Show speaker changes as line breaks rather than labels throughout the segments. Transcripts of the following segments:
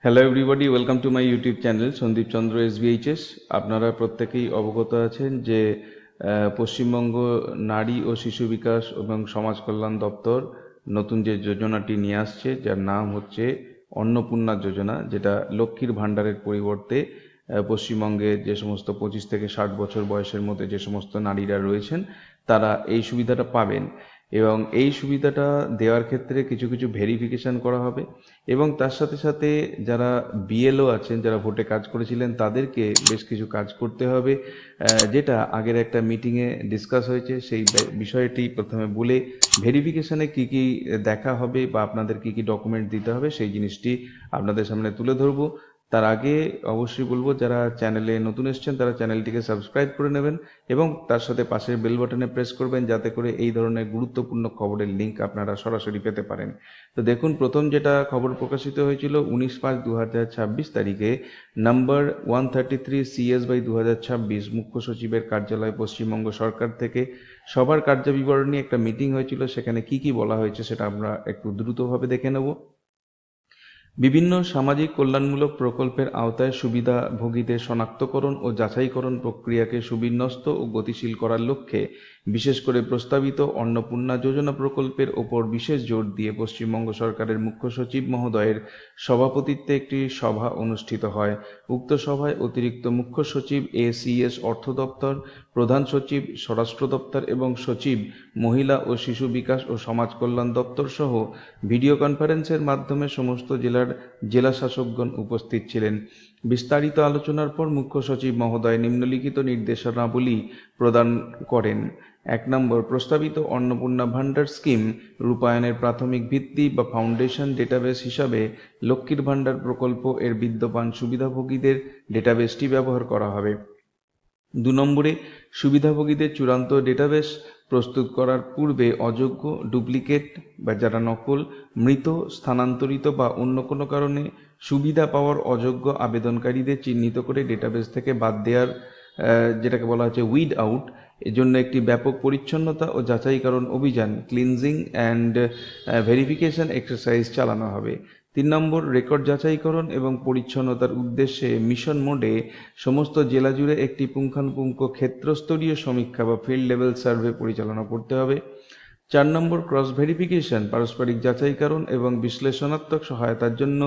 Hello everybody, welcome to my YouTube channel Sandip Chandra SBHS। আপনারা প্রত্যেকেই অবগত আছেন যে পশ্চিমবঙ্গ নারী ও শিশু বিকাশ এবং সমাজ কল্যাণ দপ্তর নতুন যে যোজনাটি নিয়ে আসছে, যার নাম হচ্ছে অন্নপূর্ণা যোজনা, যেটা লক্ষ্মীর ভাণ্ডারের পরিবর্তে পশ্চিমবঙ্গে যে সমস্ত 25 থেকে 60 বছর বয়সের মধ্যে যে সমস্ত নারীরা রয়েছেন তারা এই সুবিধাটা পাবেন। এবং এই সুবিধাটা দেওয়ার ক্ষেত্রে কিছু কিছু ভেরিফিকেশন করা হবে এবং তার সাথে সাথে যারা BLO আছেন, যারা ভোটে কাজ করেছিলেন, তাদেরকে বেশ কিছু কাজ করতে হবে, যেটা আগের একটা মিটিংয়ে ডিসকাস হয়েছে। সেই বিষয়টি প্রথমে বলে ভেরিফিকেশনে কি কি দেখা হবে বা আপনাদের কি কি ডকুমেন্ট দিতে হবে সেই জিনিসটি আপনাদের সামনে তুলে ধরবো। তার আগে অবশ্যই বলবো, যারা চ্যানেলে নতুন এসেছেন তারা চ্যানেলটিকে সাবস্ক্রাইব করে নেবেন এবং তার সাথে পাশের বেল বাটনে প্রেস করবেন, যাতে করে এই ধরনের গুরুত্বপূর্ণ খবরের লিঙ্ক আপনারা সরাসরি পেতে পারেন। তো দেখুন, প্রথম যেটা খবর প্রকাশিত হয়েছিল 19/5/2026 তারিখে, নাম্বার 133 CS/2026 মুখ্য সচিবের কার্যালয়, পশ্চিমবঙ্গ সরকার থেকে সবার কার্যবিবরণী একটা মিটিং হয়েছিল। সেখানে কি কি বলা হয়েছে সেটা আমরা একটু দ্রুতভাবে দেখে নেব। বিভিন্ন সামাজিক কল্যাণমূলক প্রকল্পের আওতায় সুবিধাভোগীদের শনাক্তকরণ ও যাচাইকরণ প্রক্রিয়াকে সুবিন্যস্ত ও গতিশীল করার লক্ষ্যে বিশেষ করে প্রস্তাবিত অন্নপূর্ণা যোজনা প্রকল্পের ওপর বিশেষ জোর দিয়ে পশ্চিমবঙ্গ সরকারের মুখ্য সচিব মহোদয়ের সভাপতিত্বে একটি সভা অনুষ্ঠিত হয়। উক্ত সভায় অতিরিক্ত মুখ্য সচিব ACS অর্থ দপ্তর, প্রধান সচিব স্বরাষ্ট্র দপ্তর এবং সচিব মহিলা ও শিশু বিকাশ ও সমাজ কল্যাণ দপ্তর সহ ভিডিও কনফারেন্সের মাধ্যমে সমস্ত জেলা শাসকগণ উপস্থিত ছিলেন। বিস্তারিত আলোচনার পর মুখ্য সচিব মহোদয় নিম্নলিখিত নির্দেশনাবলী প্রদান করেন। 1 নম্বর, প্রস্তাবিত অন্নপূর্ণা ভাণ্ডার স্কিম রূপায়ণের প্রাথমিক ভিত্তি বা ফাউন্ডেশন ডেটাবেস হিসাবে লক্ষ্মীর ভাণ্ডার প্রকল্প এর বিদ্যমান সুবিধাভোগীদের ডেটাবেসটি ব্যবহার করা হবে। 2 নম্বরে, সুবিধাভোগীদের চূড়ান্ত ডেটাবেস প্রস্তুত করার পূর্বে অযোগ্য, ডুপ্লিকেট বা যারা নকল, মৃত, স্থানান্তরিত বা অন্য কোনো কারণে সুবিধা পাওয়ার অযোগ্য আবেদনকারীদের চিহ্নিত করে ডেটাবেস থেকে বাদ দেওয়ার, যেটাকে বলা হচ্ছে উইড আউট, এর জন্য একটি ব্যাপক পরিচ্ছন্নতা ও যাচাইকরণ অভিযান, ক্লিনজিং অ্যান্ড ভেরিফিকেশন এক্সারসাইজ চালানো হবে। 3 নম্বর, রেকর্ড যাচাইকরণ এবং পরিচ্ছন্নতার উদ্দেশ্যে মিশন মোডে সমস্ত জেলা জুড়ে একটি পুঙ্খানুপুঙ্খ ক্ষেত্রস্তরীয় সমীক্ষা বা ফিল্ড লেভেল সার্ভে পরিচালনা করতে হবে। 4 নম্বর, ক্রস ভেরিফিকেশন, পারস্পরিক যাচাইকরণ এবং বিশ্লেষণাত্মক সহায়তার জন্য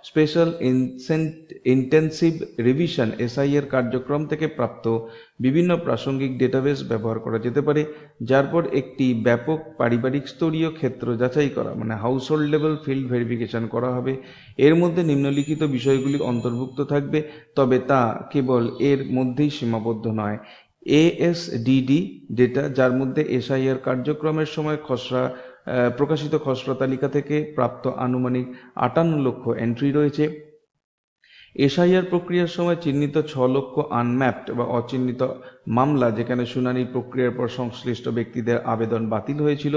স্পেশাল ইন্টেন্সিভ রিভিশন SIR কার্যক্রম থেকে প্রাপ্ত বিভিন্ন প্রাসঙ্গিক ডেটাবেস ব্যবহার করা যেতে পারে, যার পর একটি ব্যাপক পারিবারিক স্তরীয় ক্ষেত্র যাচাই করা মানে house hold level field verification করা হবে। এর মধ্যে নিম্নলিখিত বিষয়গুলি অন্তর্ভুক্ত থাকবে, তবে তা কেবল এর মধ্যেই সীমাবদ্ধ নয়। ASDD ডেটা, যার মধ্যে SIR কার্যক্রমের সময় প্রকাশিত খসড়া তালিকা থেকে প্রাপ্ত আনুমানিক 58 লক্ষ এন্ট্রি রয়েছে। SIR প্রক্রিয়ার সময় চিহ্নিত 6 লক্ষ আনম্যাপড বা অচিহ্নিত মামলা, যেখানে শুনানি প্রক্রিয়ার পর সংশ্লিষ্ট ব্যক্তিদের আবেদন বাতিল হয়েছিল।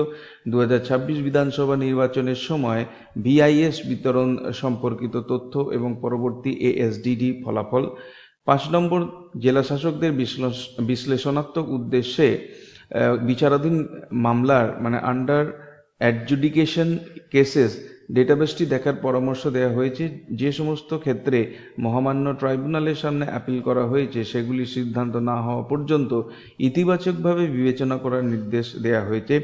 2026 বিধানসভা নির্বাচনের সময় BIS বিতরণ সম্পর্কিত তথ্য এবং পরবর্তী ASDD ফলাফল। 5 নম্বর, জেলা শাসকদের বিশ্লেষণাত্মক উদ্দেশ্যে বিচারাধীন মামলার মানে আন্ডার অ্যাডজুডিকেশন কেসেস ডেটাবেসটি দেখার পরামর্শ দেওয়া হয়েছে। যে সমস্ত ক্ষেত্রে মহামান্য ট্রাইব্যুনালের সামনে আপিল করা হয়েছে সেগুলি সিদ্ধান্ত না হওয়া পর্যন্ত ইতিবাচকভাবে বিবেচনা করার নির্দেশ দেওয়া হয়েছে।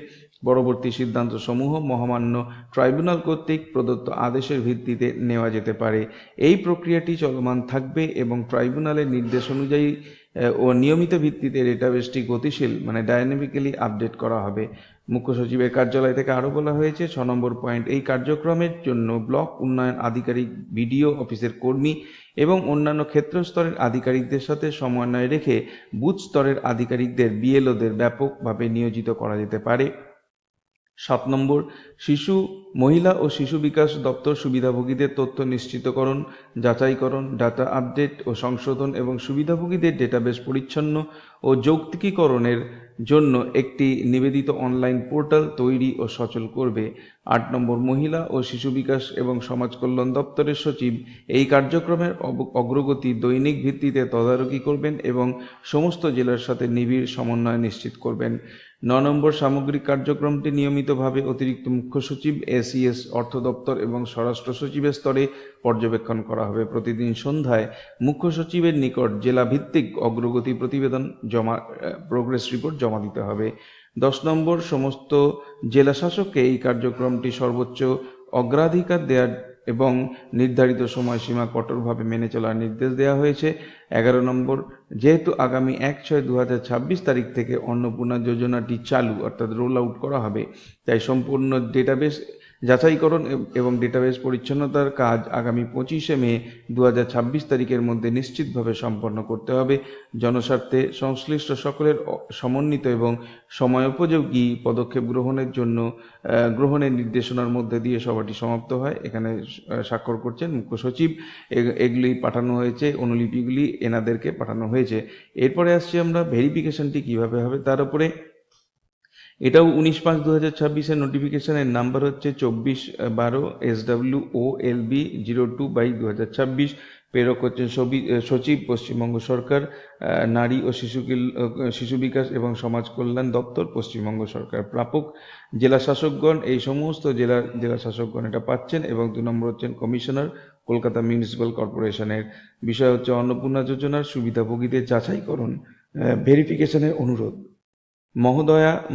পরবর্তী সিদ্ধান্ত সমূহ মহামান্য ট্রাইব্যুনাল কর্তৃক প্রদত্ত আদেশের ভিত্তিতে নেওয়া যেতে পারে। এই প্রক্রিয়াটি চলমান থাকবে এবং ট্রাইব্যুনালের নির্দেশ অনুযায়ী ও নিয়মিত ভিত্তিতে ডেটাবেসটি গতিশীল মানে ডায়নামিক্যালি আপডেট করা হবে। মুখ্য সচিবের কার্যালয় থেকে আরও বলা হয়েছে, 6 নম্বর পয়েন্ট, এই কার্যক্রমের জন্য ব্লক উন্নয়ন আধিকারিক, BDO অফিসের কর্মী এবং অন্যান্য ক্ষেত্রস্তরের আধিকারিকদের সাথে সমন্বয় রেখে বুথ স্তরের আধিকারিকদের BLOদের ব্যাপকভাবে নিয়োজিত করা যেতে পারে। 7 নম্বর, মহিলা ও শিশু বিকাশ দপ্তর সুবিধাভোগীদের তথ্য নিশ্চিতকরণ, যাচাইকরণ, ডাটা আপডেট ও সংশোধন এবং সুবিধাভোগীদের ডেটাবেস পরিচ্ছন্ন ও যৌক্তিকীকরণের জন্য একটি নিবেদিত অনলাইন পোর্টাল তৈরি ও সচল করবে। 8 নম্বর, মহিলা ও শিশু বিকাশ এবং সমাজ কল্যাণ দপ্তরের সচিব এই কার্যক্রমের অগ্রগতি দৈনিক ভিত্তিতে তদারকি করবেন এবং সমস্ত জেলার সাথে নিবিড় সমন্বয় নিশ্চিত করবেন। নম্বর সামগ্রিক কার্যক্রমটি নিয়মিতভাবে অতিরিক্ত মুখ্য সচিব, এসিএস, অর্থ দপ্তর এবং স্বরাষ্ট্র সচিবের স্তরে পর্যবেক্ষণ করা হবে। প্রতিদিন সন্ধ্যায় মুখ্য সচিবের নিকট জেলা ভিত্তিক অগ্রগতি প্রতিবেদন প্রোগ্রেস রিপোর্ট জমা দিতে হবে। 10 নম্বর সমস্ত জেলা শাসককে এই কার্যক্রমটি সর্বোচ্চ অগ্রাধিকার দেওয়ার এবং নির্ধারিত সময়সীমা কঠোরভাবে মেনে চলার নির্দেশ দেওয়া হয়েছে। 11 নম্বর, যেহেতু আগামী 1/6/2026 তারিখ থেকে অন্নপূর্ণা যোজনাটি চালু অর্থাৎ রোল আউট করা হবে, তাই সম্পূর্ণ ডেটাবেস যাচাইকরণ এবং ডেটাবেস পরিচ্ছন্নতার কাজ আগামী 25শে মে 2026 তারিখের মধ্যে নিশ্চিতভাবে সম্পন্ন করতে হবে। জনস্বার্থে সংশ্লিষ্ট সকলের সমন্বিত এবং সময়োপযোগী পদক্ষেপ গ্রহণের নির্দেশনার মধ্যে দিয়ে সভাটি সমাপ্ত হয়। এখানে স্বাক্ষর করছেন মুখ্য সচিব। এগুলি পাঠানো হয়েছে, অনুলিপিগুলি এনাদেরকে পাঠানো হয়েছে। এরপরে আসছি আমরা ভেরিফিকেশনটি কিভাবে হবে তার উপরে। এটাও 19/5/2026 নোটিফিকেশনের নাম্বার হচ্ছে 24/12 SWOLB 02/2026। প্রেরক হচ্ছেন সচিব, পশ্চিমবঙ্গ সরকার, নারী ও শিশু বিকাশ এবং সমাজ কল্যাণ দপ্তর, পশ্চিমবঙ্গ সরকার। প্রাপক জেলা শাসকগণ, এই সমস্ত জেলা শাসকগণ এটা পাচ্ছেন। এবং 2 নম্বর হচ্ছেন কমিশনার, কলকাতা মিউনিসিপ্যাল কর্পোরেশনের। বিষয় হচ্ছে অন্নপূর্ণা যোজনার সুবিধাভোগীদের যাচাইকরণ, ভেরিফিকেশনের অনুরোধ।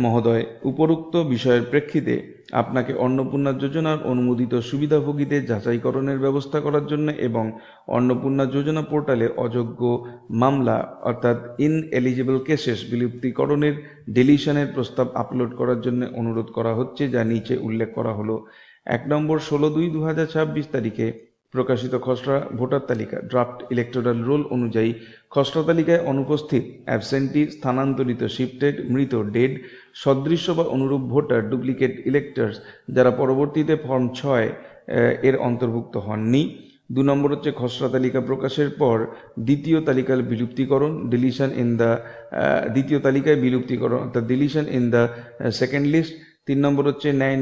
মহোদয়, উপরোক্ত বিষয়ের প্রেক্ষিতে আপনাকে অন্নপূর্ণা যোজনার অনুমোদিত সুবিধাভোগীদের যাচাইকরণের ব্যবস্থা করার জন্য এবং অন্নপূর্ণা যোজনা পোর্টালে অযোগ্য মামলা অর্থাৎ ইনএলিজিবল কেসেস বিলুপ্তিকরণের ডিলিশনের প্রস্তাব আপলোড করার জন্য অনুরোধ করা হচ্ছে, যা নিচে উল্লেখ করা হলো। 1 নম্বর, 16/2/2026 তারিখে প্রকাশিত খসড়া ভোটার তালিকা ড্রাফট ইলেকটোরাল রোল অনুযায়ী খসড়া তালিকায় অনুপস্থিত, অ্যাবসেন্টি, স্থানান্তরিত, শিফটেড, মৃত, ডেড, সদৃশ্য বা অনুরূপ ভোটার, ডুপ্লিকেট ইলেক্টর্স যারা পরবর্তীতে ফর্ম 6 এর অন্তর্ভুক্ত হননি। 2 নম্বর হচ্ছে খসড়া তালিকা প্রকাশের পর দ্বিতীয় তালিকায় বিলুপ্তিকরণ, দ্বিতীয় তালিকায় বিলুপ্তিকরণ অর্থাৎ deletion in the second list. 3 নম্বর হচ্ছে ন্যায়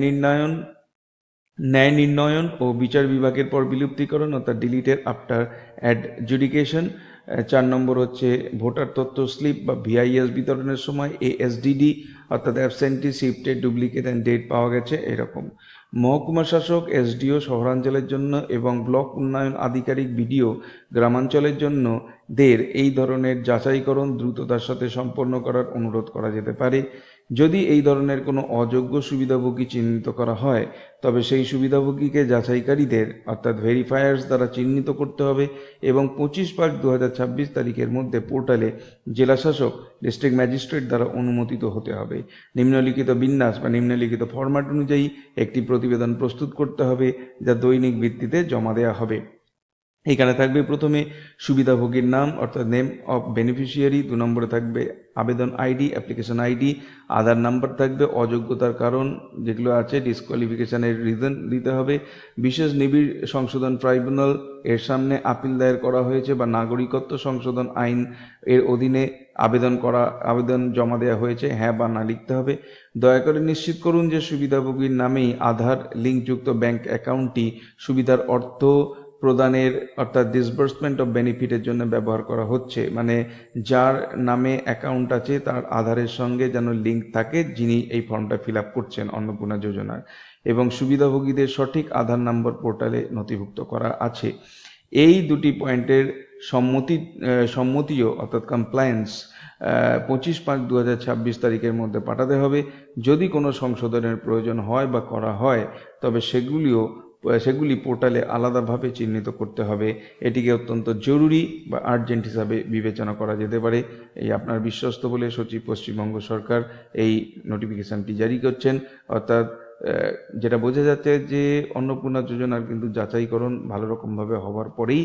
নির্ণয়ন ও বিচার বিভাগের পর বিলুপ্তিকরণ অর্থাৎ ডিলিটেড আফটার অ্যাডজুডিকেশন। 4 নম্বর হচ্ছে ভোটার তথ্য স্লিপ বা ভিআইএস বিতরণের সময় এএসডিডি অর্থাৎ absentee, shifted, duplicate and dead পাওয়া গেছে এরকম। মহকুমা শাসক, এসডিও শহরাঞ্চলের জন্য এবং ব্লক উন্নয়ন আধিকারিক, বিডিও গ্রামাঞ্চলের জন্য এই ধরনের যাচাইকরণ দ্রুততার সাথে সম্পন্ন করার অনুরোধ করা যেতে পারে। যদি এই ধরনের কোনো অযোগ্য সুবিধাভোগী চিহ্নিত করা হয়, তবে সেই সুবিধাভোগীকে যাচাইকারীদের অর্থাৎ ভেরিফায়ার্স দ্বারা চিহ্নিত করতে হবে এবং 25/5/2026 তারিখের মধ্যে পোর্টালে জেলাশাসক, ডিস্ট্রিক্ট ম্যাজিস্ট্রেট দ্বারা অনুমোদিত হতে হবে। নিম্নলিখিত বিন্যাস বা নিম্নলিখিত ফরম্যাট অনুযায়ী একটি প্রতিবেদন প্রস্তুত করতে হবে, যা দৈনিক ভিত্তিতে জমা দেওয়া হবে। এখানে থাকবে প্রথমে সুবিধাভোগীর নাম অর্থাৎ নেম অফ বেনিফিশিয়ারি, 2 নম্বরে থাকবে আবেদন আইডি, অ্যাপ্লিকেশন আইডি, আধার নাম্বার থাকবে, অযোগ্যতার কারণ যেগুলো আছে, ডিসকোয়ালিফিকেশনের রিজন দিতে হবে। বিশেষ নিবিড় সংশোধন ট্রাইব্যুনাল এর সামনে আপিল দায়ের করা হয়েছে বা নাগরিকত্ব সংশোধন আইন এর অধীনে আবেদন জমা দেওয়া হয়েছে, হ্যাঁ বা না লিখতে হবে। দয়া করে নিশ্চিত করুন যে সুবিধাভোগীর নামেই আধার লিঙ্কযুক্ত ব্যাংক অ্যাকাউন্টটি সুবিধার অর্থ প্রদানের অর্থাৎ ডিসবার্সমেন্ট অফ বেনিফিটের জন্য ব্যবহার করা হচ্ছে। মানে যার নামে অ্যাকাউন্ট আছে তার আধারের সঙ্গে যেন লিঙ্ক থাকে, যিনি এই ফর্মটা ফিল আপ করছেন অন্নপূর্ণা যোজনার, এবং সুবিধাভোগীদের সঠিক আধার নম্বর পোর্টালে নথিভুক্ত করা আছে। এই দুটি পয়েন্টের সম্মতিও অর্থাৎ কমপ্লায়েন্স 25/5/2026 তারিখের মধ্যে পাঠাতে হবে। যদি কোনো সংশোধনের প্রয়োজন হয় বা করা হয়, তবে সেগুলি পোর্টালে আলাদাভাবে চিহ্নিত করতে হবে। এটিকে অত্যন্ত জরুরি বা আর্জেন্ট হিসাবে বিবেচনা করা যেতে পারে। এই আপনার বিশ্বস্ত বলে সচিব, পশ্চিমবঙ্গ সরকার এই নোটিফিকেশনটি জারি করছেন। অর্থাৎ যেটা বোঝা যাচ্ছে যে অন্নপূর্ণা যোজনার কিন্তু যাচাইকরণ ভালো রকমভাবে হওয়ার পরেই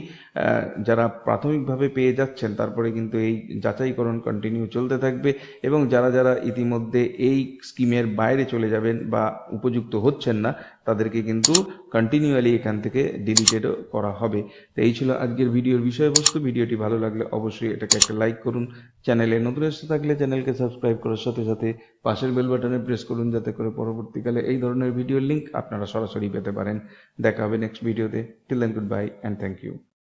যারা প্রাথমিকভাবে পেয়ে যাচ্ছেন, তারপরে কিন্তু এই যাচাইকরণ কন্টিনিউ চলতে থাকবে এবং যারা ইতিমধ্যে এই স্কিমের বাইরে চলে যাবেন বা উপযুক্ত হচ্ছেন না, তাদেরকে কিন্তু কন্টিনিউয়ালি এখান থেকে ডিলিটেডও করা হবে। তো এই ছিল আজকের ভিডিওর বিষয়বস্তু। ভিডিওটি ভালো লাগলে অবশ্যই এটাকে একটা লাইক করুন। চ্যানেলে নতুন এসে থাকলে চ্যানেলকে সাবস্ক্রাইব করার সাথে সাথে পাশের বেল বাটনে প্রেস করুন, যাতে করে পরবর্তীকালে এই ধরনের ভিডিওর লিঙ্ক আপনারা সরাসরি পেতে পারেন। দেখা হবে নেক্সট ভিডিওতে। Till then, good bye and thank you.